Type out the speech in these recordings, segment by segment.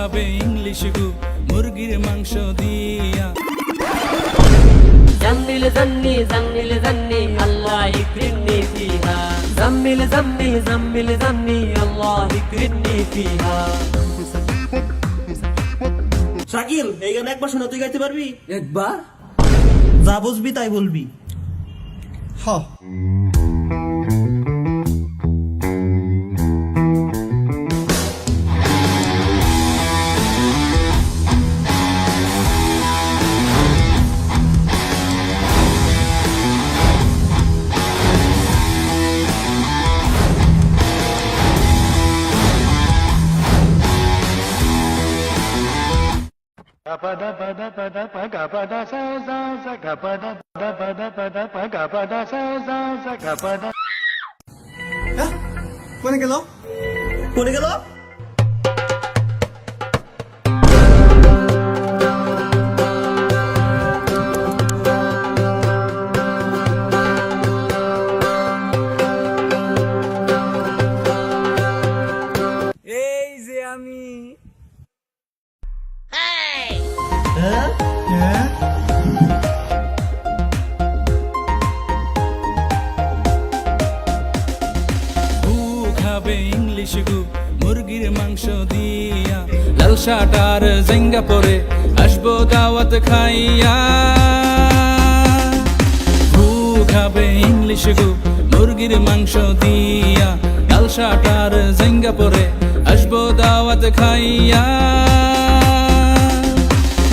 খাবে ইংলিশ গু মুরগির মাংস দিয়া। زمل زمني زمل زمني الله يكرمني فيها زمل زمني زمل زمني الله يكرمني فيها শাকিল এই গান একবার শোনা, তুই গাইতে পারবি? একবার যা বুঝবি তাই বলবি। হ কোনে গেল? কোনে গেল? এই যে আমি। হ্যাঁ হ্যাঁ গু খাবে ইংলিশ গু মুরগির মাংস দিয়া। লাল শার্ট আর জেঙ্গা পরে আসবো দাওয়াত খাইয়া। গু খাবে ইংলিশ গু মুরগির মাংস দিয়া। লাল শার্ট আর জেঙ্গা পরে আসবো দাওয়াত খাইয়া।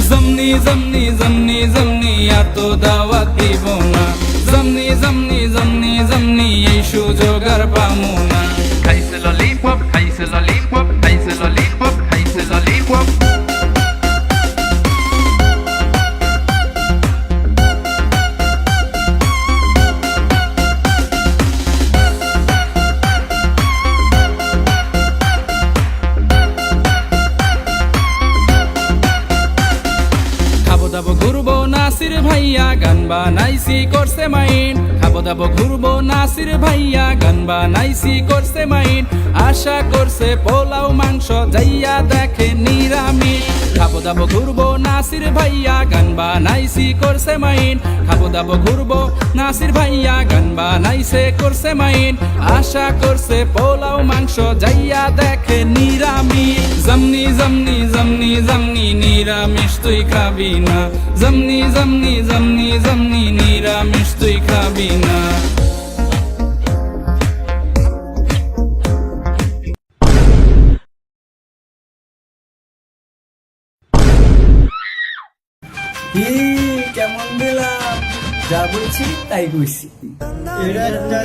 জমনি জমনি জমনি জমনি আর তো দাওয়াত দিব না। জমনি জমনি জমনি জমনি এই সুযোগ আর পামু না। খাইছে ললিপপ খাইছে ললিপপ খাইছে ললিপপ খাইছে ললিপপ। খাবো দাবো ঘুরবো নাসির ভাইয়া গান বানাইছি করছে মাইন। খাবো দাবো ঘুরবো নাসির ভাইয়া গান বানাইছি করছে মাইন। আশা করছে পোলাও মাংস যাইয়া দেখে নিরামিষ। খাবো দাবো ঘুরবো নাসির ভাইয়া গান বানাইছি করছে মাইন। খাবো দাবো ঘুরবো নাসির ভাইয়া গান বানাইছে করছে মাইন। আশা করছে পোলাও মাংস যাইয়া দেখে নিরামিষ। জমনি জমনি জমনি জমনি নিরামিষ তুই খাবি না। জমনি জমনি জমনি জমনি নিরামিষ তুই খাবি না। কেমন দিলাম? যা বলছি তাই কইছি। এটা একটা